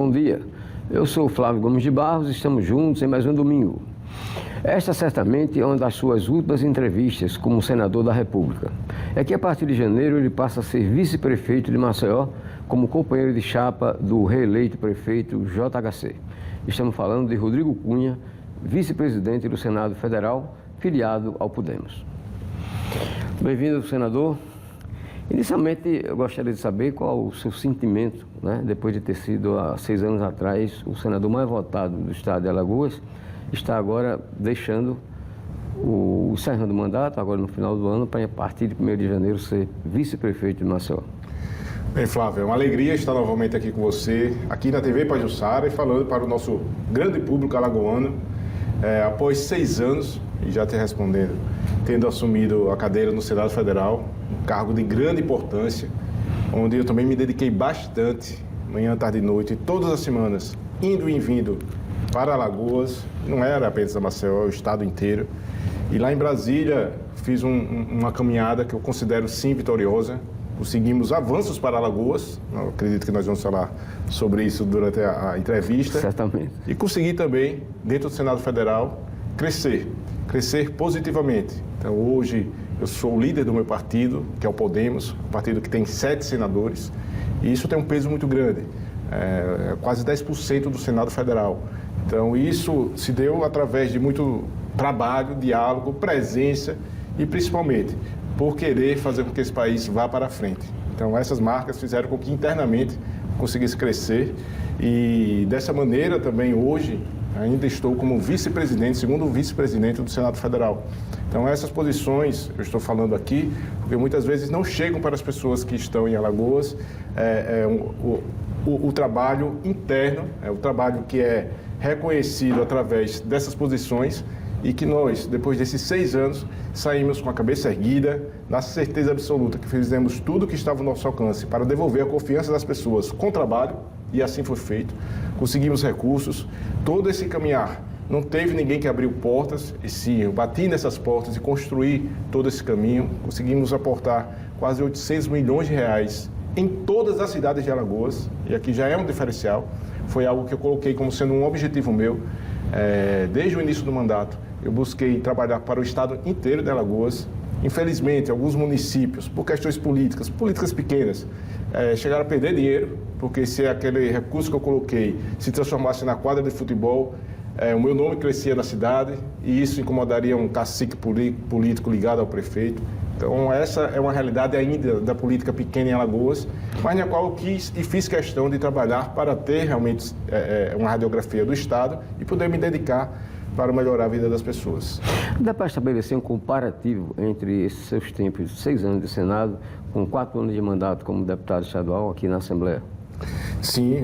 Bom dia, eu sou Flávio Gomes de Barros, estamos juntos em mais um domingo. Esta certamente é uma das suas últimas entrevistas como senador da República. É que a partir de janeiro ele passa a ser vice-prefeito de Maceió, como companheiro de chapa do reeleito prefeito JHC. Estamos falando de Rodrigo Cunha, vice-presidente do Senado Federal, filiado ao Podemos. Bem-vindo, senador. Inicialmente, eu gostaria de saber qual o seu sentimento, depois de ter sido, há 6 anos atrás, o senador mais votado do estado de Alagoas, está agora deixando encerrando o mandato, agora no final do ano, para a partir de 1º de janeiro ser vice-prefeito de Maceió. Bem, Flávio, é uma alegria estar novamente aqui com você, aqui na TV Pajuçara, e falando para o nosso grande público alagoano, após 6 anos, e já te respondendo, tendo assumido a cadeira no Senado Federal, um cargo de grande importância, onde eu também me dediquei bastante, manhã, tarde e noite, todas as semanas, indo e vindo para Alagoas, não era apenas a Maceió, o estado inteiro. E lá em Brasília, fiz uma caminhada que eu considero sim vitoriosa. Conseguimos avanços para Alagoas, eu acredito que nós vamos falar sobre isso durante a entrevista. Certamente. E consegui também, dentro do Senado Federal, crescer positivamente. Então hoje eu sou o líder do meu partido, que é o Podemos, um partido que tem 7 senadores, e isso tem um peso muito grande, quase 10% do Senado Federal. Então isso se deu através de muito trabalho, diálogo, presença e principalmente por querer fazer com que esse país vá para frente. Então essas marcas fizeram com que internamente conseguisse crescer e dessa maneira também hoje ainda estou como vice-presidente, segundo vice-presidente do Senado Federal. Então essas posições eu estou falando aqui porque muitas vezes não chegam para as pessoas que estão em Alagoas o trabalho interno, o trabalho que é reconhecido através dessas posições e que nós, depois desses 6 anos, saímos com a cabeça erguida, na certeza absoluta que fizemos tudo o que estava ao nosso alcance para devolver a confiança das pessoas com trabalho, e assim foi feito. Conseguimos recursos, todo esse caminhar. Não teve ninguém que abriu portas, e sim, eu bati nessas portas e construí todo esse caminho. Conseguimos aportar quase 800 milhões de reais em todas as cidades de Alagoas, e aqui já é um diferencial. Foi algo que eu coloquei como sendo um objetivo meu. Desde o início do mandato, eu busquei trabalhar para o estado inteiro de Alagoas. Infelizmente, alguns municípios, por questões políticas pequenas, chegaram a perder dinheiro, porque se aquele recurso que eu coloquei se transformasse na quadra de futebol, o meu nome crescia na cidade e isso incomodaria um cacique político ligado ao prefeito. Então, essa é uma realidade ainda da política pequena em Alagoas, mas na qual eu quis e fiz questão de trabalhar para ter realmente uma radiografia do Estado e poder me dedicar para melhorar a vida das pessoas. Dá para estabelecer um comparativo entre esses seus tempos de 6 anos de Senado com 4 anos de mandato como deputado estadual aqui na Assembleia? Sim,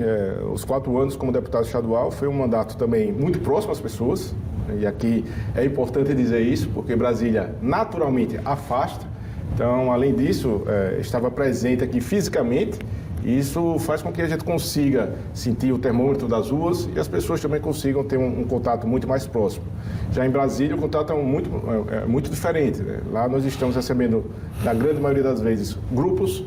os 4 anos como deputado estadual foi um mandato também muito próximo às pessoas, e aqui é importante dizer isso, porque Brasília naturalmente afasta. Então, além disso, estava presente aqui fisicamente, e isso faz com que a gente consiga sentir o termômetro das ruas e as pessoas também consigam ter um contato muito mais próximo. Já em Brasília, o contato é muito diferente, né? Lá nós estamos recebendo, na grande maioria das vezes, grupos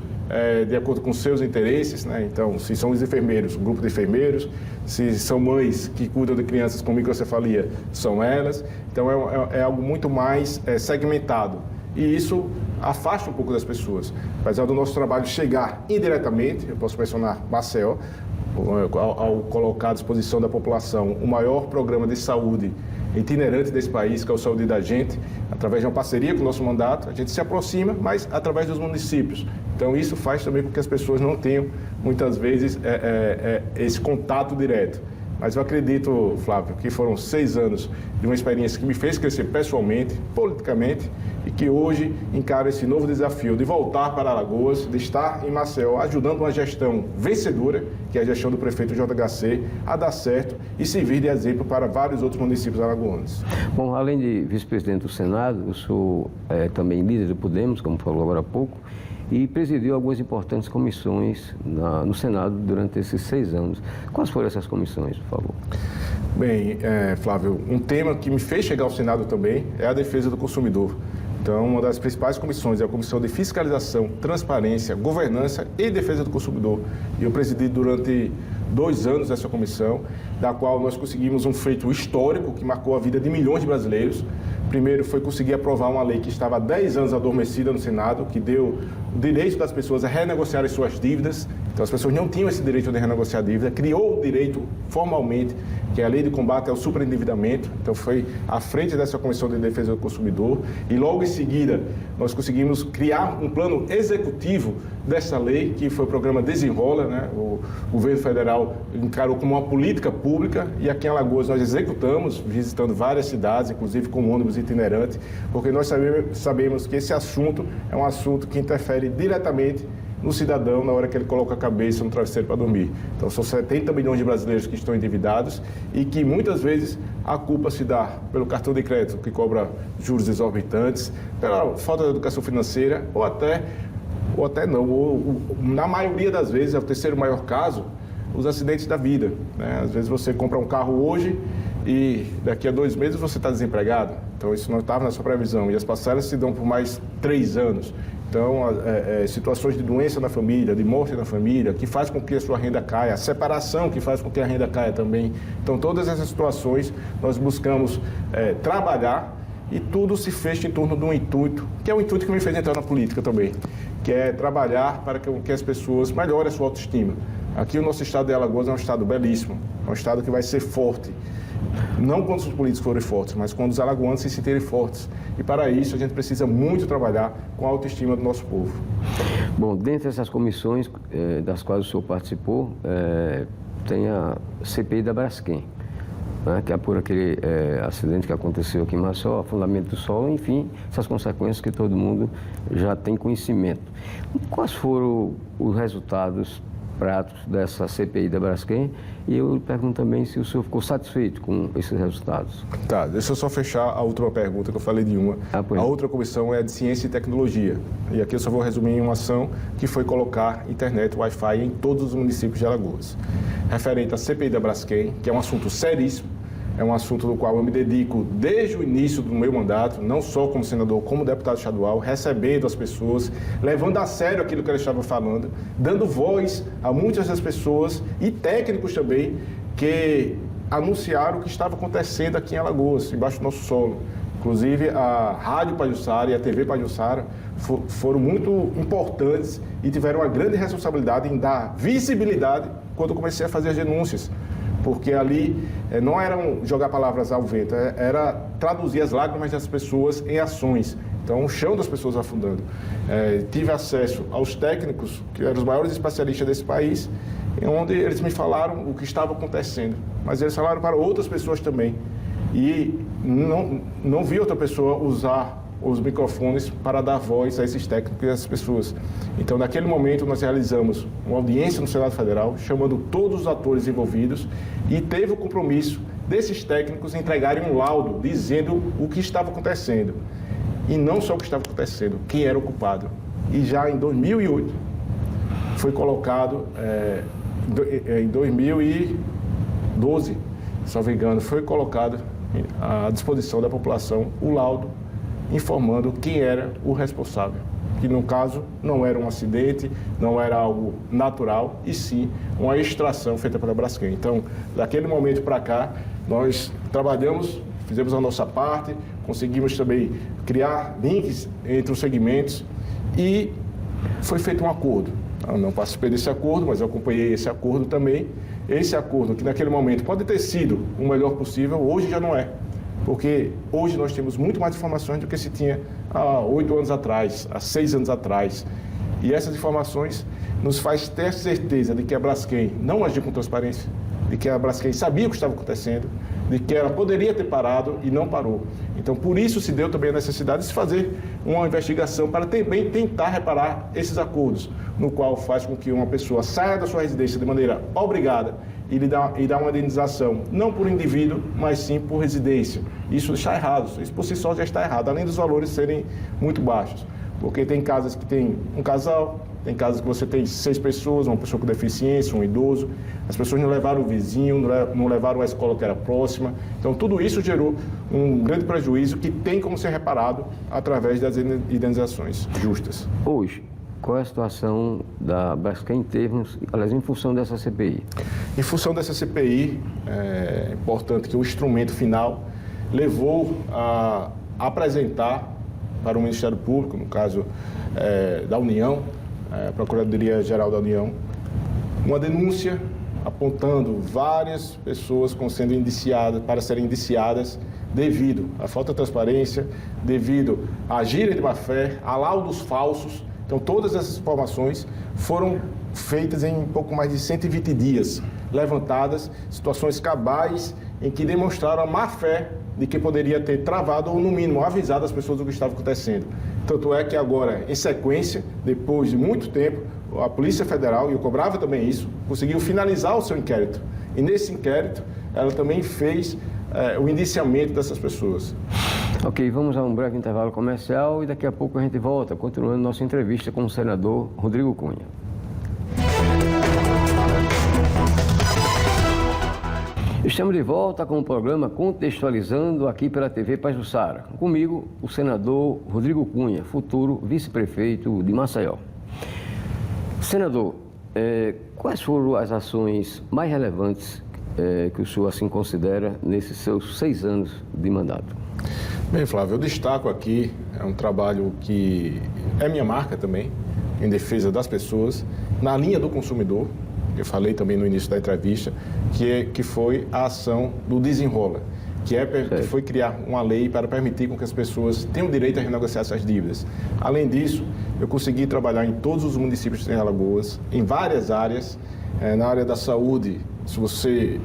de acordo com seus interesses, né? Então, se são os enfermeiros, grupo de enfermeiros, se são mães que cuidam de crianças com microcefalia, são elas. Então, é algo muito mais segmentado. E isso afasta um pouco das pessoas. Apesar do nosso trabalho chegar indiretamente, eu posso mencionar Maceió, ao colocar à disposição da população o maior programa de saúde itinerante desse país, que é o Saúde da Gente, através de uma parceria com o nosso mandato, a gente se aproxima, mas através dos municípios. Então isso faz também com que as pessoas não tenham, muitas vezes, esse contato direto. Mas eu acredito, Flávio, que foram 6 anos de uma experiência que me fez crescer pessoalmente, politicamente, e que hoje encaro esse novo desafio de voltar para Alagoas, de estar em Maceió, ajudando uma gestão vencedora, que é a gestão do prefeito JHC, a dar certo e servir de exemplo para vários outros municípios alagoanos. Bom, além de vice-presidente do Senado, eu sou também líder do Podemos, como falou agora há pouco, e presidiu algumas importantes comissões no Senado durante esses 6 anos. Quais foram essas comissões, por favor? Bem, Flávio, um tema que me fez chegar ao Senado também é a defesa do consumidor. Então, uma das principais comissões é a Comissão de Fiscalização, Transparência, Governança e Defesa do Consumidor. E eu presidi durante 2 anos essa comissão, da qual nós conseguimos um feito histórico que marcou a vida de milhões de brasileiros. Primeiro foi conseguir aprovar uma lei que estava há 10 anos adormecida no Senado, que deu o direito das pessoas a renegociar as suas dívidas. Então as pessoas não tinham esse direito de renegociar a dívida, criou o direito formalmente, que é a Lei de Combate ao Superendividamento. Então foi à frente dessa Comissão de Defesa do Consumidor e logo em seguida nós conseguimos criar um plano executivo dessa lei, que foi o programa Desenrola, né? O governo federal encarou como uma política pública e aqui em Alagoas nós executamos, visitando várias cidades, inclusive com ônibus itinerante, porque nós sabemos que esse assunto é um assunto que interfere diretamente no cidadão na hora que ele coloca a cabeça no travesseiro para dormir. Então, são 70 milhões de brasileiros que estão endividados e que muitas vezes a culpa se dá pelo cartão de crédito, que cobra juros exorbitantes, pela falta de educação financeira ou até não, ou na maioria das vezes, é o terceiro maior caso, os acidentes da vida, né? Às vezes você compra um carro hoje e daqui a 2 meses você está desempregado. Então, isso não estava na sua previsão e as parcelas se dão por mais 3 anos. Então, situações de doença na família, de morte na família, que faz com que a sua renda caia, a separação que faz com que a renda caia também. Então, todas essas situações nós buscamos trabalhar e tudo se fecha em torno de um intuito, que é o intuito que me fez entrar na política também, que é trabalhar para que as pessoas melhorem a sua autoestima. Aqui o nosso estado de Alagoas é um estado belíssimo, é um estado que vai ser forte. Não quando os políticos forem fortes, mas quando os alagoanos se sentirem fortes. E para isso a gente precisa muito trabalhar com a autoestima do nosso povo. Bom, dentre essas comissões das quais o senhor participou, tem a CPI da Braskem, né, que apura aquele acidente que aconteceu aqui em Maceió, afundamento do solo, enfim, essas consequências que todo mundo já tem conhecimento. Quais foram os resultados práticos dessa CPI da Braskem? E eu pergunto também se o senhor ficou satisfeito com esses resultados. Tá, deixa eu só fechar a última pergunta que eu falei de uma. A outra comissão é a de Ciência e Tecnologia. E aqui eu só vou resumir em uma ação que foi colocar internet Wi-Fi em todos os municípios de Alagoas. Referente à CPI da Braskem, que é um assunto seríssimo, é um assunto do qual eu me dedico desde o início do meu mandato, não só como senador, como deputado estadual, recebendo as pessoas, levando a sério aquilo que eles estavam falando, dando voz a muitas das pessoas e técnicos também que anunciaram o que estava acontecendo aqui em Alagoas, embaixo do nosso solo. Inclusive, a Rádio Pajuçara e a TV Pajuçara foram muito importantes e tiveram uma grande responsabilidade em dar visibilidade quando eu comecei a fazer as denúncias. Porque ali não era jogar palavras ao vento, era traduzir as lágrimas das pessoas em ações. Então, o chão das pessoas afundando. Tive acesso aos técnicos, que eram os maiores especialistas desse país, onde eles me falaram o que estava acontecendo. Mas eles falaram para outras pessoas também. E não vi outra pessoa usar os microfones para dar voz a esses técnicos e a essas pessoas. Então, naquele momento, nós realizamos uma audiência no Senado Federal, chamando todos os atores envolvidos e teve o compromisso desses técnicos entregarem um laudo dizendo o que estava acontecendo. E não só o que estava acontecendo, quem era o culpado. E já em 2008, foi colocado, em 2012, se não me engano, foi colocado à disposição da população o laudo informando quem era o responsável, que no caso não era um acidente, não era algo natural, e sim uma extração feita pela Braskem. Então, daquele momento para cá, nós trabalhamos, fizemos a nossa parte, conseguimos também criar links entre os segmentos e foi feito um acordo. Eu não participei desse acordo, mas eu acompanhei esse acordo também. Esse acordo, que naquele momento pode ter sido o melhor possível, hoje já não é. Porque hoje nós temos muito mais informações do que se tinha há 8 anos atrás, há 6 anos atrás. E essas informações nos faz ter certeza de que a Braskem não agiu com transparência, de que a Braskem sabia o que estava acontecendo, de que ela poderia ter parado e não parou. Então, por isso se deu também a necessidade de se fazer uma investigação para também tentar reparar esses acordos, no qual faz com que uma pessoa saia da sua residência de maneira obrigada e dá uma indenização, não por indivíduo, mas sim por residência. Isso está errado, isso por si só já está errado, além dos valores serem muito baixos. Porque tem casas que tem um casal, tem casas que você tem 6 pessoas, uma pessoa com deficiência, um idoso. As pessoas não levaram o vizinho, não levaram a escola que era próxima. Então, tudo isso gerou um grande prejuízo que tem como ser reparado através das indenizações justas. Hoje, qual é a situação da Braskem em termos, aliás, em função dessa CPI? Em função dessa CPI, é importante que o instrumento final levou a apresentar para o Ministério Público, no caso da União, Procuradoria-Geral da União, uma denúncia apontando várias pessoas como sendo indiciadas, para serem indiciadas devido à falta de transparência, devido à gíria de má-fé, a laudos falsos. Então, todas essas informações foram feitas em pouco mais de 120 dias, levantadas situações cabais em que demonstraram a má-fé de que poderia ter travado ou, no mínimo, avisado as pessoas do que estava acontecendo. Tanto é que agora, em sequência, depois de muito tempo, a Polícia Federal, e eu cobrava também isso, conseguiu finalizar o seu inquérito. E nesse inquérito, ela também fez o indiciamento dessas pessoas. Ok, vamos a um breve intervalo comercial e daqui a pouco a gente volta, continuando nossa entrevista com o senador Rodrigo Cunha. Estamos de volta com o programa Contextualizando aqui pela TV Pajuçara. Comigo, o senador Rodrigo Cunha, futuro vice-prefeito de Maceió. Senador, quais foram as ações mais relevantes que o senhor assim considera nesses seus 6 anos de mandato? Bem, Flávio, eu destaco aqui, é um trabalho que é minha marca também, em defesa das pessoas, na linha do consumidor. Eu falei também no início da entrevista, que foi a ação do Desenrola, que foi criar uma lei para permitir com que as pessoas tenham direito a renegociar suas dívidas. Além disso, eu consegui trabalhar em todos os municípios de Alagoas, em várias áreas, na área da saúde. Se você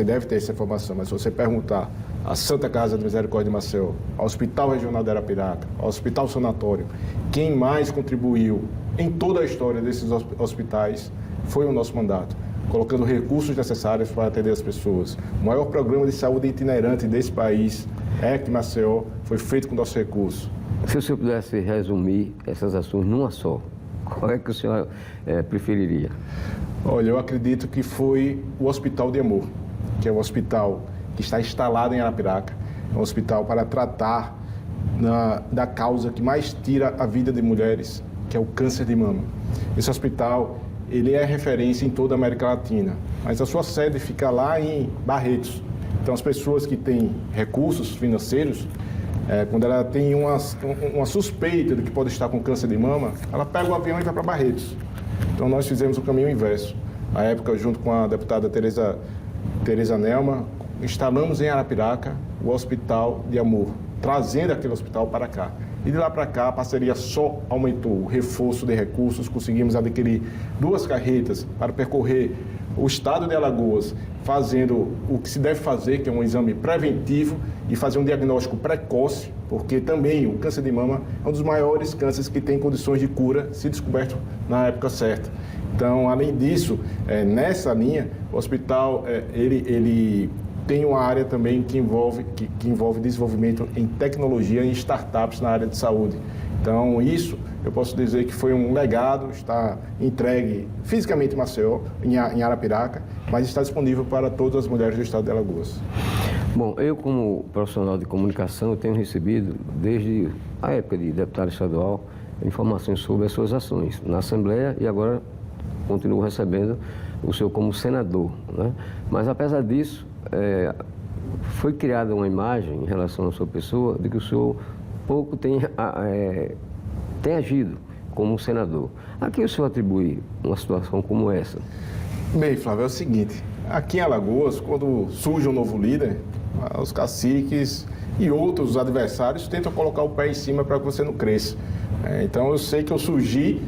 deve ter essa informação, mas se você perguntar à Santa Casa da Misericórdia de Maceió, ao Hospital Regional de Arapiraca, ao Hospital Sanatório, quem mais contribuiu em toda a história desses hospitais foi o nosso mandato, colocando recursos necessários para atender as pessoas. O maior programa de saúde itinerante desse país, de Maceió, foi feito com nosso recurso. Se o senhor pudesse resumir essas ações numa só, qual é que o senhor preferiria? Olha, eu acredito que foi o Hospital de Amor, que é um hospital que está instalado em Arapiraca, é um hospital para tratar da causa que mais tira a vida de mulheres, que é o câncer de mama. Esse hospital, ele é referência em toda a América Latina, mas a sua sede fica lá em Barretos. Então, as pessoas que têm recursos financeiros, quando ela tem uma suspeita de que pode estar com câncer de mama, ela pega o avião e vai para Barretos. Então, nós fizemos o caminho inverso. Na época, junto com a deputada Tereza Nelma, instalamos em Arapiraca o Hospital de Amor, trazendo aquele hospital para cá. E de lá para cá, a parceria só aumentou, o reforço de recursos, conseguimos adquirir 2 carretas para percorrer o estado de Alagoas, fazendo o que se deve fazer, que é um exame preventivo e fazer um diagnóstico precoce, porque também o câncer de mama é um dos maiores cânceres que tem condições de cura, se descoberto na época certa. Então, além disso, nessa linha, o hospital, ele tem uma área também que envolve desenvolvimento em tecnologia e startups na área de saúde. Então, isso eu posso dizer que foi um legado, está entregue fisicamente em Maceió, em Arapiraca, mas está disponível para todas as mulheres do estado de Alagoas. Bom, eu como profissional de comunicação, eu tenho recebido, desde a época de deputado estadual, informações sobre as suas ações na Assembleia e agora continuo recebendo o senhor como senador, né? Mas, apesar disso, foi criada uma imagem em relação à sua pessoa de que o senhor pouco tem agido como senador. A quem o senhor atribui uma situação como essa? Bem, Flávio, é o seguinte, aqui em Alagoas, quando surge um novo líder, os caciques e outros adversários tentam colocar o pé em cima para que você não cresça. Então, eu sei que eu surgi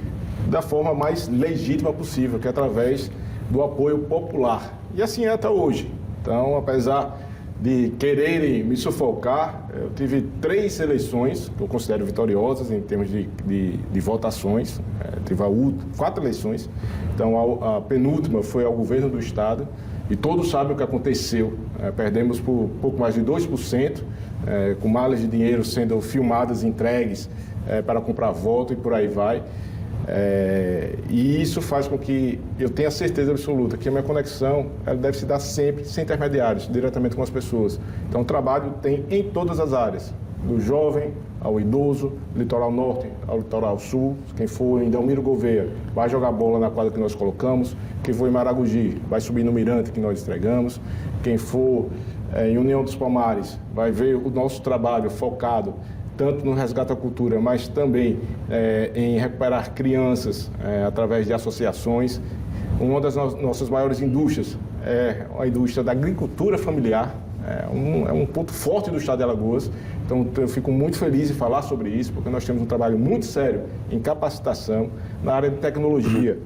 da forma mais legítima possível, que é através do apoio popular. E assim é até hoje. Então, apesar de quererem me sufocar, eu tive 3 eleições que eu considero vitoriosas em termos de votações. Tive 4 eleições. Então, a penúltima foi ao governo do estado e todos sabem o que aconteceu. Perdemos por pouco mais de 2%, com malas de dinheiro sendo filmadas e entregues para comprar voto e por aí vai. E isso faz com que eu tenha certeza absoluta que a minha conexão ela deve se dar sempre sem intermediários, diretamente com as pessoas. Então, o trabalho tem em todas as áreas, do jovem ao idoso, litoral norte ao litoral sul. Quem for em Delmiro Gouveia vai jogar bola na quadra que nós colocamos. Quem for em Maragogi vai subir no mirante que nós entregamos. Quem for em União dos Palmares vai ver o nosso trabalho focado tanto no resgate à cultura, mas também em recuperar crianças através de associações. Uma das nossas maiores indústrias é a indústria da agricultura familiar. É um ponto forte do estado de Alagoas. Então, eu fico muito feliz em falar sobre isso, porque nós temos um trabalho muito sério em capacitação na área de tecnologia.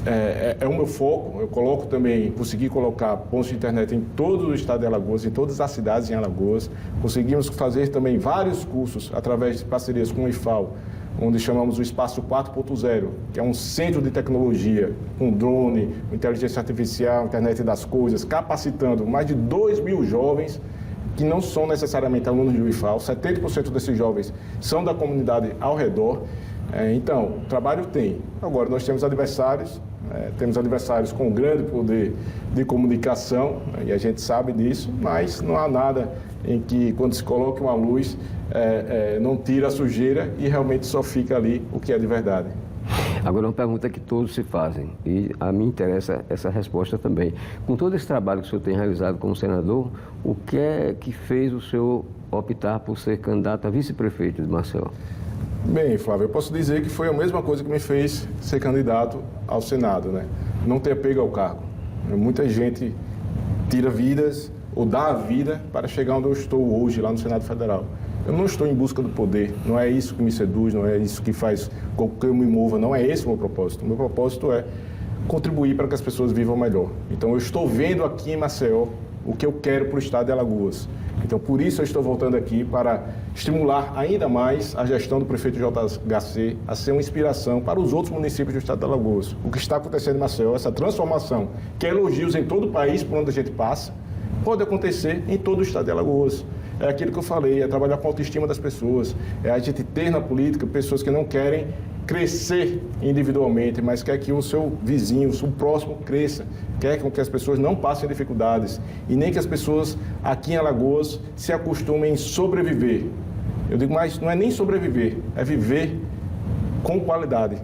É o meu foco. Eu coloco também, consegui colocar pontos de internet em todo o estado de Alagoas, em todas as cidades em Alagoas. Conseguimos fazer também vários cursos através de parcerias com o IFAL, onde chamamos o Espaço 4.0, que é um centro de tecnologia, com drone, inteligência artificial, internet das coisas, capacitando mais de 2.000 jovens que não são necessariamente alunos do IFAL. 70% desses jovens são da comunidade ao redor. Então, o trabalho tem. Agora, nós temos adversários com grande poder de comunicação, e a gente sabe disso, mas não há nada em que, quando se coloca uma luz, não tira a sujeira e realmente só fica ali o que é de verdade. Agora, uma pergunta que todos se fazem, e a mim interessa essa resposta também. Com todo esse trabalho que o senhor tem realizado como senador, o que é que fez o senhor optar por ser candidato a vice-prefeito de Maceió? Bem, Flávio, eu posso dizer que foi a mesma coisa que me fez ser candidato ao Senado, né? Não ter apego ao cargo. Muita gente tira vidas ou dá a vida para chegar onde eu estou hoje, lá no Senado Federal. Eu não estou em busca do poder, não é isso que me seduz, não é isso que faz com que eu me mova, não é esse o meu propósito. O meu propósito é contribuir para que as pessoas vivam melhor. Então, eu estou vendo aqui em Maceió o que eu quero para o estado de Alagoas. Então, por isso eu estou voltando aqui para estimular ainda mais a gestão do prefeito JHC a ser uma inspiração para os outros municípios do estado de Alagoas. O que está acontecendo em Maceió, essa transformação, que é elogios em todo o país por onde a gente passa, pode acontecer em todo o estado de Alagoas. É aquilo que eu falei, é trabalhar com a autoestima das pessoas, é a gente ter na política pessoas que não querem crescer individualmente, mas quer que o seu vizinho, o próximo cresça, quer que as pessoas não passem dificuldades e nem que as pessoas aqui em Alagoas se acostumem em sobreviver. Eu digo, mas não é nem sobreviver, é viver com qualidade.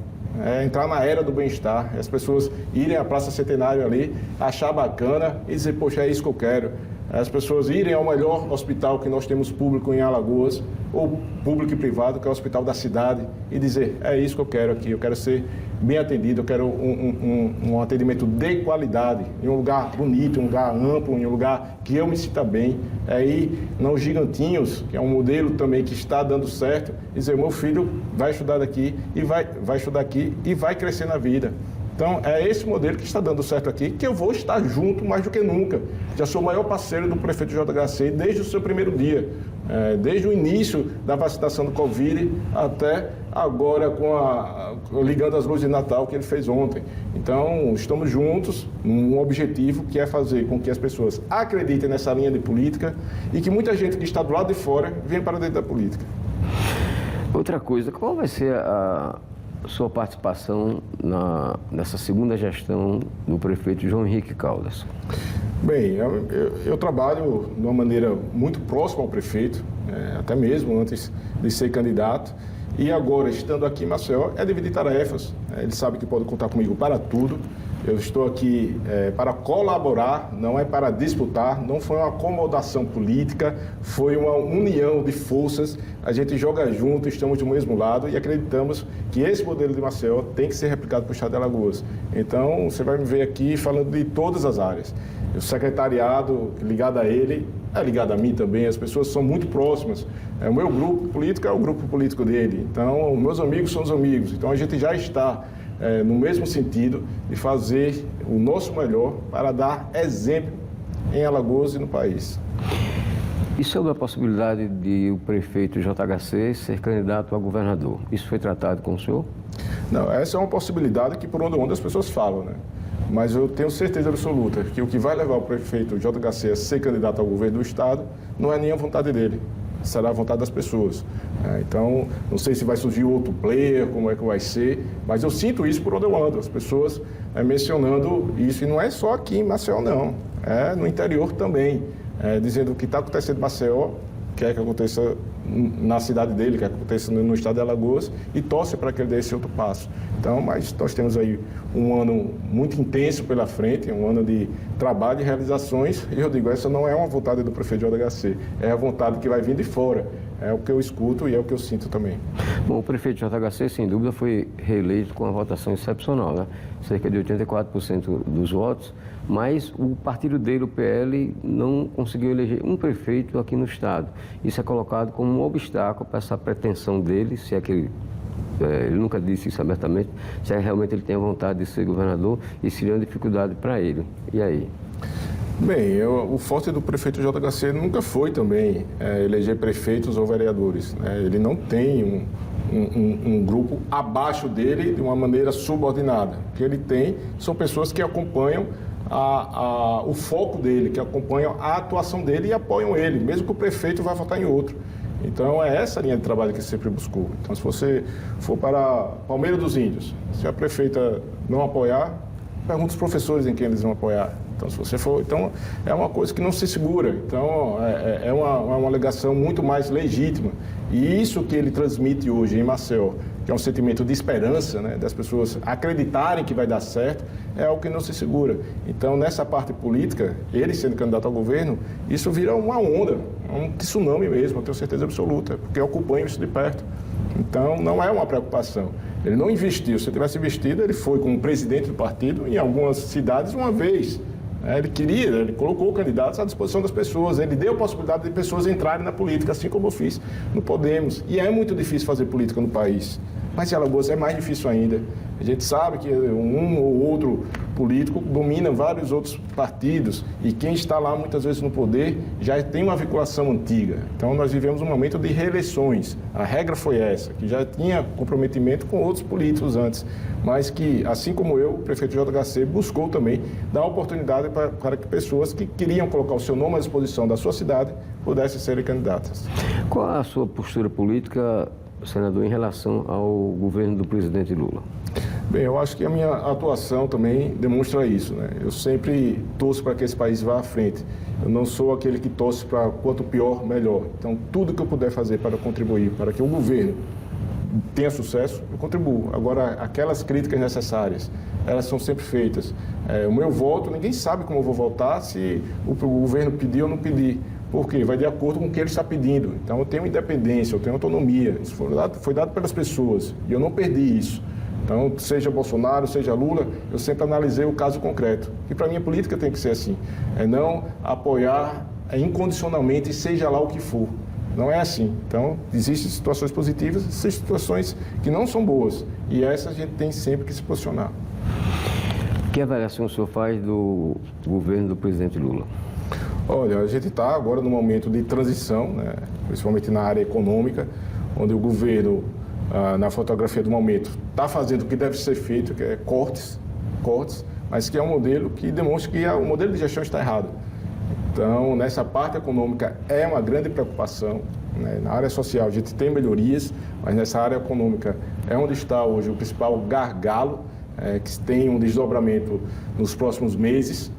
É entrar na era do bem-estar, as pessoas irem à Praça Centenário ali, achar bacana e dizer, poxa, é isso que eu quero. As pessoas irem ao melhor hospital que nós temos público em Alagoas, ou público e privado, que é o hospital da cidade, e dizer, é isso que eu quero aqui, eu quero ser bem atendido, eu quero um atendimento de qualidade, em um lugar bonito, em um lugar amplo, em um lugar que eu me sinta bem. Aí, nos Gigantinhos, que é um modelo também que está dando certo, dizer, meu filho vai estudar daqui, e vai estudar aqui e vai crescer na vida. Então, é esse modelo que está dando certo aqui, que eu vou estar junto mais do que nunca. Já sou o maior parceiro do prefeito JHC desde o seu primeiro dia, desde o início da vacinação do Covid até agora ligando as luzes de Natal que ele fez ontem. Então, estamos juntos num objetivo que é fazer com que as pessoas acreditem nessa linha de política e que muita gente que está do lado de fora venha para dentro da política. Outra coisa, qual vai ser a sua participação nessa segunda gestão do prefeito João Henrique Caldas? Bem, eu trabalho de uma maneira muito próxima ao prefeito, até mesmo antes de ser candidato, e agora, estando aqui em Maceió, é dividir tarefas. Ele sabe que pode contar comigo para tudo. Eu estou aqui para colaborar, não é para disputar, não foi uma acomodação política, foi uma união de forças. A gente joga junto, estamos do mesmo lado e acreditamos que esse modelo de Maceió tem que ser replicado para o estado de Alagoas. Então, você vai me ver aqui falando de todas as áreas. O secretariado ligado a ele é ligado a mim também, as pessoas são muito próximas. O meu grupo político é o grupo político dele, então, meus amigos são os amigos. Então, a gente já está no mesmo sentido de fazer o nosso melhor para dar exemplo em Alagoas e no país. E sobre a possibilidade de o prefeito JHC ser candidato a governador? Isso foi tratado com o senhor? Não, essa é uma possibilidade que por onde as pessoas falam, né? Mas eu tenho certeza absoluta que o que vai levar o prefeito JHC a ser candidato ao governo do estado não é nem a vontade dele, será a vontade das pessoas. Então, não sei se vai surgir outro player, como é que vai ser, mas eu sinto isso por onde eu ando, as pessoas mencionando isso, e não é só aqui em Maceió, não, é no interior também, dizendo que está acontecendo em Maceió quer que aconteça na cidade dele, quer que aconteça no estado de Alagoas, e torce para que ele dê esse outro passo. Então, mas nós temos aí um ano muito intenso pela frente, um ano de trabalho e realizações, e eu digo, essa não é uma vontade do prefeito de JHC, é a vontade que vai vir de fora, é o que eu escuto e é o que eu sinto também. Bom, o prefeito de JHC, sem dúvida, foi reeleito com uma votação excepcional, né? Cerca de 84% dos votos, mas o partido dele, o PL, não conseguiu eleger um prefeito aqui no estado. Isso é colocado como um obstáculo para essa pretensão dele, se é que ele nunca disse isso abertamente, se é realmente ele tem a vontade de ser governador, e seria uma dificuldade para ele. E aí? Bem, o forte do prefeito JHC nunca foi também eleger prefeitos ou vereadores, né? Ele não tem um grupo abaixo dele de uma maneira subordinada. O que ele tem são pessoas que acompanham o foco dele, que acompanham a atuação dele e apoiam ele, mesmo que o prefeito vá votar em outro. Então, é essa linha de trabalho que ele sempre buscou. Então, se você for para Palmeira dos Índios, se a prefeita não apoiar, pergunta os professores em quem eles vão apoiar. Então, se você for, então é uma coisa que não se segura. Então, é uma alegação muito mais legítima. E isso que ele transmite hoje em Maceió, que é um sentimento de esperança, né, das pessoas acreditarem que vai dar certo, é algo que não se segura. Então, nessa parte política, ele sendo candidato ao governo, isso vira uma onda, um tsunami mesmo, eu tenho certeza absoluta, porque eu acompanho isso de perto. Então, não é uma preocupação. Ele não investiu. Se ele tivesse investido, ele foi como presidente do partido em algumas cidades uma vez. Ele colocou candidatos à disposição das pessoas, ele deu a possibilidade de pessoas entrarem na política, assim como eu fiz no Podemos. E é muito difícil fazer política no país, mas em Alagoas é mais difícil ainda. A gente sabe que um ou outro político domina vários outros partidos e quem está lá muitas vezes no poder já tem uma vinculação antiga. Então nós vivemos um momento de reeleições. A regra foi essa, que já tinha comprometimento com outros políticos antes, mas que, assim como eu, o prefeito JHC buscou também dar oportunidade para que pessoas que queriam colocar o seu nome à disposição da sua cidade pudessem serem candidatas. Qual a sua postura política, senador, em relação ao governo do presidente Lula? Bem, eu acho que a minha atuação também demonstra isso, né? Eu sempre torço para que esse país vá à frente. Eu não sou aquele que torce para quanto pior, melhor. Então, tudo que eu puder fazer para contribuir, para que o governo tenha sucesso, eu contribuo. Agora, aquelas críticas necessárias, elas são sempre feitas. O meu voto, ninguém sabe como eu vou votar, se o governo pedir ou não pedir. Por quê? Vai de acordo com o que ele está pedindo. Então, eu tenho independência, eu tenho autonomia. Isso foi dado pelas pessoas e eu não perdi isso. Então, seja Bolsonaro, seja Lula, eu sempre analisei o caso concreto. E para mim a política tem que ser assim. É não apoiar incondicionalmente, seja lá o que for. Não é assim. Então, existem situações positivas, existem situações que não são boas. E essas a gente tem sempre que se posicionar. Que avaliação o senhor faz do governo do presidente Lula? Olha, a gente está agora num momento de transição, né, principalmente na área econômica, onde o governo, na fotografia do momento, está fazendo o que deve ser feito, que é cortes, mas que é um modelo que demonstra que o modelo de gestão está errado. Então, nessa parte econômica é uma grande preocupação, né? Na área social a gente tem melhorias, mas nessa área econômica é onde está hoje o principal gargalo, que tem um desdobramento nos próximos meses,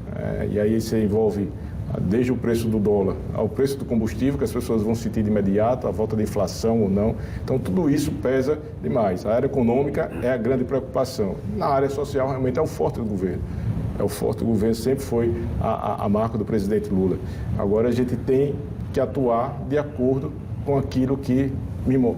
e aí isso envolve desde o preço do dólar ao preço do combustível, que as pessoas vão sentir de imediato, a volta da inflação ou não. Então, tudo isso pesa demais. A área econômica é a grande preocupação. Na área social, realmente, é o forte do governo. É o forte do governo, sempre foi a marca do presidente Lula. Agora, a gente tem que atuar de acordo com aquilo que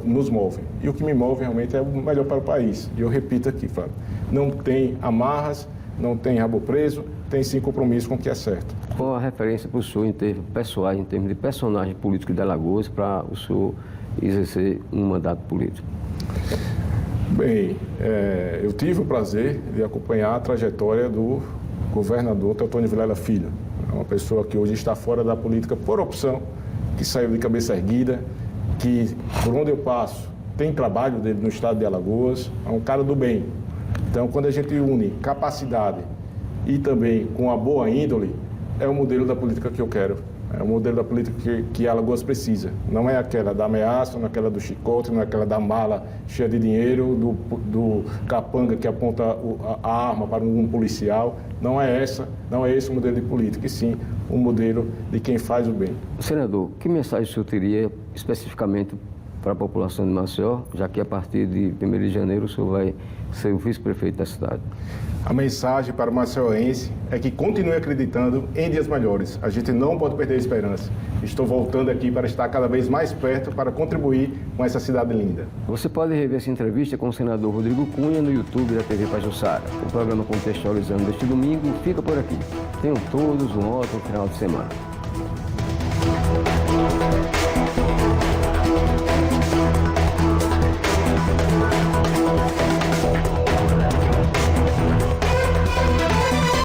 nos move. E o que me move, realmente, é o melhor para o país. E eu repito aqui, Flávio, não tem amarras, não tem rabo preso, tem sim compromisso com o que é certo. Qual a referência para o senhor em termos pessoais, em termos de personagem político de Alagoas, para o senhor exercer um mandato político? Bem, eu tive o prazer de acompanhar a trajetória do governador Teotônio Vilela Filho. É uma pessoa que hoje está fora da política por opção, que saiu de cabeça erguida, que por onde eu passo tem trabalho dele no estado de Alagoas, é um cara do bem. Então, quando a gente une capacidade e também com a boa índole, é o modelo da política que eu quero É o modelo da política que Alagoas precisa. Não é aquela da ameaça, não é aquela do chicote, não é aquela da mala cheia de dinheiro, do capanga que aponta a arma para um policial. Não é esse o modelo de política, e sim o modelo de quem faz o bem. Senador, que mensagem o senhor teria especificamente para a população de Maceió, já que a partir de 1º de janeiro o senhor vai ser o vice-prefeito da cidade? A mensagem para o maceióense é que continue acreditando em dias melhores. A gente não pode perder a esperança. Estou voltando aqui para estar cada vez mais perto para contribuir com essa cidade linda. Você pode rever essa entrevista com o senador Rodrigo Cunha no YouTube da TV Pajuçara. O programa Contextualizando deste domingo fica por aqui. Tenham todos um ótimo final de semana.